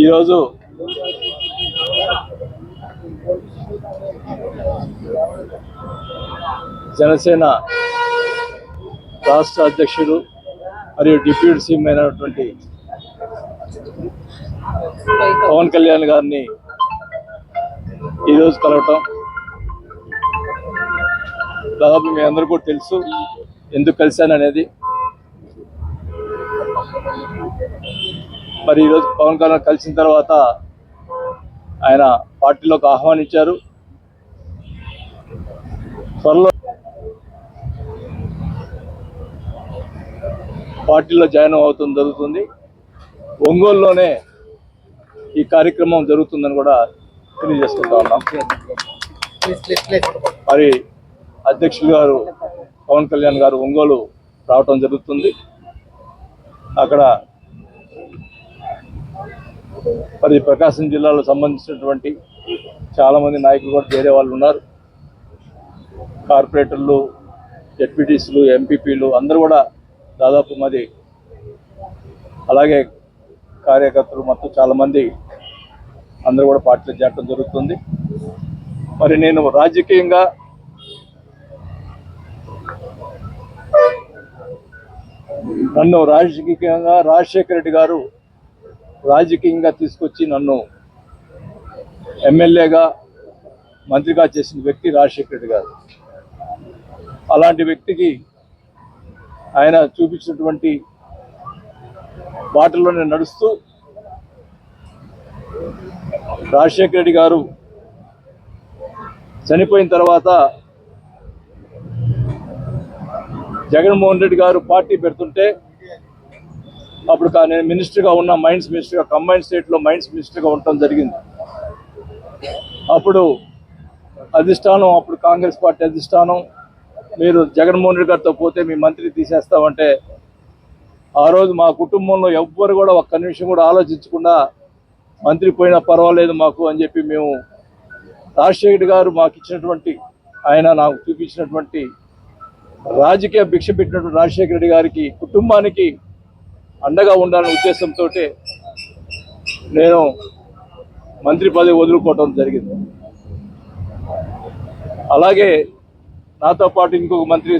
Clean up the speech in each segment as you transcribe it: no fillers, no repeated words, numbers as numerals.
ఈరోజు జనసేన రాష్ట్ర అధ్యక్షుడు మరియు డిప్యూటీ సీఎం అయినటువంటి పవన్ కళ్యాణ్ గారిని ఈరోజు కలవటం దాదాపు మీ అందరూ కూడా తెలుసు ఎందుకు కలిశాననేది. మరి ఈరోజు పవన్ కళ్యాణ్ కలిసిన తర్వాత ఆయన పార్టీలోకి ఆహ్వానించారు. త్వరలో పార్టీలో జాయిన్ అవుతుంది జరుగుతుంది. ఒంగోలులోనే ఈ కార్యక్రమం జరుగుతుందని కూడా తెలియజేసుకుంటా ఉన్నాం. మరి అధ్యక్షులు గారు పవన్ కళ్యాణ్ గారు ఒంగోలు రావటం జరుగుతుంది. అక్కడ మరి ప్రకాశం జిల్లాలో సంబంధించినటువంటి చాలామంది నాయకులు కూడా చేరే వాళ్ళు ఉన్నారు. కార్పొరేటర్లు, జెడ్పీటీసీలు, ఎంపీపీలు అందరూ కూడా దాదాపు మరి అలాగే కార్యకర్తలు మొత్తం చాలామంది అందరూ కూడా పార్టీలో చేరడం జరుగుతుంది. మరి నేను రాజకీయంగా రాజశేఖర రెడ్డి గారు రాజకీయంగా తీసుకొచ్చి నన్ను ఎమ్మెల్యేగా మంత్రిగా చేసిన వ్యక్తి రాజశేఖర రెడ్డి గారు. అలాంటి వ్యక్తికి ఆయన చూపించినటువంటి బాటలోనే నడుస్తూ రాజశేఖర రెడ్డి గారు చనిపోయిన తర్వాత జగన్మోహన్ రెడ్డి గారు పార్టీ పెడుతుంటే అప్పుడు నేను మినిస్టర్గా ఉన్న మైన్స్ మినిస్టర్గా కంబైన్డ్ స్టేట్లో మైన్స్ మినిస్టర్గా ఉండటం జరిగింది. అప్పుడు అధిష్టానం, అప్పుడు కాంగ్రెస్ పార్టీ అధిష్టానం, మీరు జగన్మోహన్ రెడ్డి గారితో పోతే మీ మంత్రి తీసేస్తామంటే ఆ రోజు మా కుటుంబంలో ఎవ్వరు కూడా ఒక్క నిమిషం కూడా ఆలోచించకుండా మంత్రి పోయినా పర్వాలేదు మాకు అని చెప్పి మేము రాజశేఖర్ గారు మాకు ఇచ్చినటువంటి, ఆయన నాకు చూపించినటువంటి రాజకీయ భిక్ష పెట్టినటువంటి రాజశేఖర రెడ్డి గారికి కుటుంబానికి అండగా ఉండాలనే ఉద్దేశంతో నేను మంత్రి పదవి వదులుకోవటం జరిగింది. అలాగే నాతో పాటు ఇంకొక మంత్రి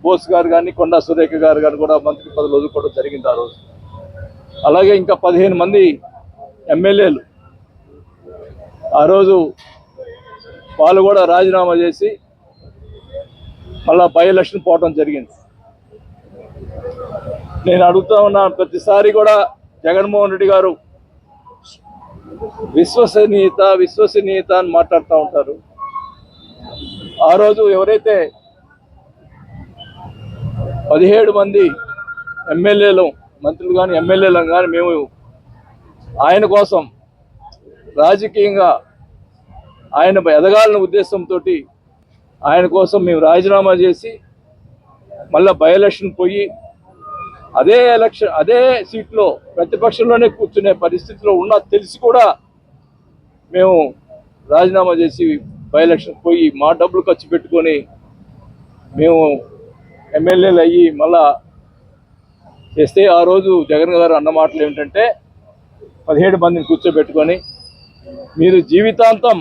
బోస్ గారు కానీ, కొండా సురేఖ గారు కానీ కూడా మంత్రి పదవులు వదులుకోవడం జరిగింది ఆ రోజు. అలాగే ఇంకా 15 మంది ఎమ్మెల్యేలు ఆ రోజు వాళ్ళు కూడా రాజీనామా చేసి మళ్ళా బై ఎలక్షన్ పోవడం జరిగింది. నేను అడుగుతా ఉన్నా, ప్రతిసారి కూడా జగన్మోహన్ రెడ్డి గారు విశ్వసనీయత అని మాట్లాడుతూ ఉంటారు. ఆ రోజు ఎవరైతే 17 మంది ఎమ్మెల్యేలు, మంత్రులు కానీ ఎమ్మెల్యేలు కానీ మేము ఆయన కోసం రాజకీయంగా ఆయన ఎదగాలన్న ఉద్దేశంతో ఆయన కోసం మేము రాజీనామా చేసి మళ్ళీ బై ఎలక్షన్ పోయి అదే సీట్లో ప్రతిపక్షంలోనే కూర్చునే పరిస్థితిలో ఉన్నా తెలిసి కూడా మేము రాజీనామా చేసి బై ఎలక్షన్ పోయి మా డబ్బులు ఖర్చు పెట్టుకొని మేము ఎమ్మెల్యేలు అయ్యి మళ్ళా చేస్తే ఆ రోజు జగన్ గారు అన్న మాటలు ఏమిటంటే 17 మందిని కూర్చోబెట్టుకొని మీరు జీవితాంతం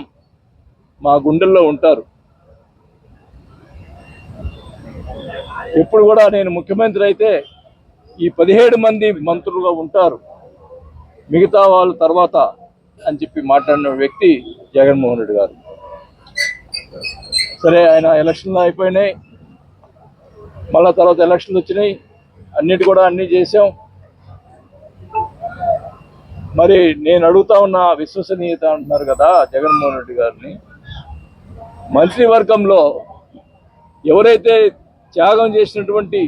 మా గుండెల్లో ఉంటారు, ఎప్పుడు కూడా నేను ముఖ్యమంత్రి అయితే ఈ 17 మంది మంత్రులుగా ఉంటారు, మిగతా వాళ్ళ తర్వాత అని చెప్పి మాట్లాడిన వ్యక్తి జగన్మోహన్ రెడ్డి గారు. సరే, ఆయన ఎలక్షన్లు అయిపోయినాయి, మళ్ళా తర్వాత ఎలక్షన్లు వచ్చినాయి, అన్నీ చేసాం. మరి నేను అడుగుతా ఉన్న విశ్వసనీయత అంటున్నారు కదా జగన్మోహన్ రెడ్డి గారిని, మంత్రివర్గంలో ఎవరైతే త్యాగం చేసినటువంటి,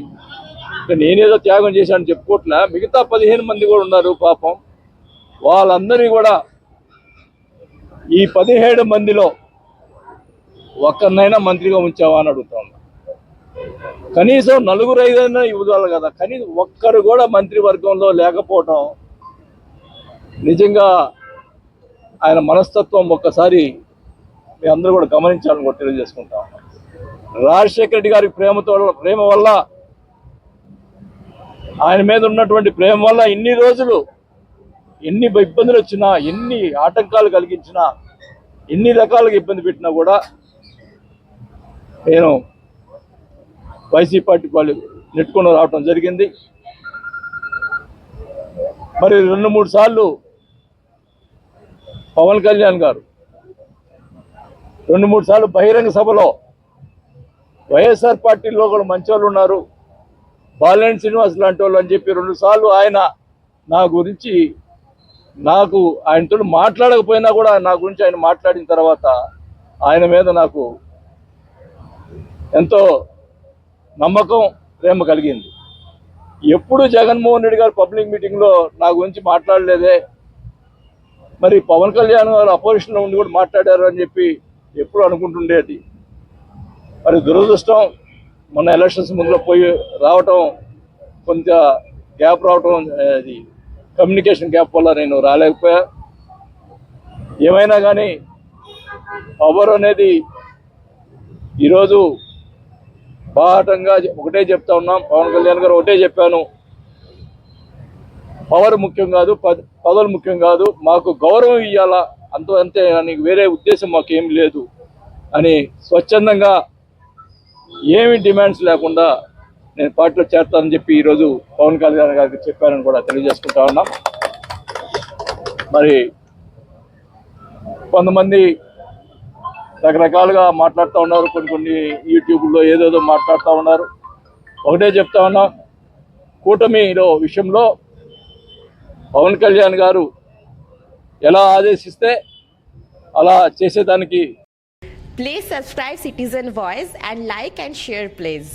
నేనేదో త్యాగం చేశానని చెప్పుకోవట్లా, మిగతా 15 మంది కూడా ఉన్నారు పాపం. వాళ్ళందరినీ కూడా ఈ 17 మందిలో ఒక్కరినైనా మంత్రిగా ఉంచావా అని అడుగుతా ఉన్నా. కనీసం 4-5 ఇవ్వాలి కదా, కనీసం ఒక్కరు కూడా మంత్రివర్గంలో లేకపోవటం నిజంగా ఆయన మనస్తత్వం ఒక్కసారి మీ అందరూ కూడా గమనించాలని కూడా తెలియజేసుకుంటాం. రాజశేఖర రెడ్డి గారికి ప్రేమ వల్ల, ఆయన మీద ఉన్నటువంటి ప్రేమ వల్ల ఇన్ని రోజులు ఎన్ని ఇబ్బందులు వచ్చినా, ఎన్ని ఆటంకాలు కలిగించినా, ఎన్ని రకాలుగా ఇబ్బంది పెట్టినా కూడా నేను వైసీపీ పార్టీ వాళ్ళు నెట్టుకొని రావటం జరిగింది. మరి 2-3 సార్లు పవన్ కళ్యాణ్ గారు 2-3 సార్లు బహిరంగ సభలో వైఎస్ఆర్ పార్టీలో కూడా మంచి వాళ్ళు ఉన్నారు, బాలినేని శ్రీనివాస్ లాంటి వాళ్ళు అని చెప్పి 2 సార్లు ఆయన నా గురించి ఆయనతో మాట్లాడకపోయినా కూడా నా గురించి ఆయన మాట్లాడిన తర్వాత ఆయన మీద నాకు ఎంతో నమ్మకం, ప్రేమ కలిగింది. ఎప్పుడు జగన్మోహన్ రెడ్డి గారు పబ్లిక్ మీటింగ్లో నా గురించి మాట్లాడలేదే, మరి పవన్ కళ్యాణ్ గారు అపోజిషన్లో ఉండి కూడా మాట్లాడారు అని చెప్పి ఎప్పుడు అనుకుంటుండేది. మరి దురదృష్టం, మొన్న ఎలక్షన్స్ ముందులో రావటం, కొంత గ్యాప్ రావటం, అది కమ్యూనికేషన్ గ్యాప్ వల్ల నేను రాలేకపోయా. ఏమైనా కానీ పవర్ అనేది ఈరోజు బాహటంగా ఒకటే చెప్తా ఉన్నాం. పవన్ కళ్యాణ్ గారు ఒకటే చెప్పాను, పవర్ ముఖ్యం కాదు, పదవులు ముఖ్యం కాదు, మాకు గౌరవం ఇవ్వాలా, అంతే కానీ వేరే ఉద్దేశం మాకేం లేదు అని స్వచ్ఛందంగా ఏమి డిమాండ్స్ లేకుండా నేను పార్టీలో చేస్తానని చెప్పి ఈరోజు పవన్ కళ్యాణ్ గారికి చెప్పానని కూడా తెలియజేసుకుంటా ఉన్నాం. మరి కొంతమంది రకరకాలుగా మాట్లాడుతూ ఉన్నారు, కొన్ని యూట్యూబ్లో ఏదేదో మాట్లాడుతూ ఉన్నారు. ఒకటే చెప్తా ఉన్నాం, కూటమిలో విషయంలో పవన్ కళ్యాణ్ గారు ఎలా ఆదేశిస్తే అలా చేసేదానికి. Please subscribe Citizen Voice and like and share please.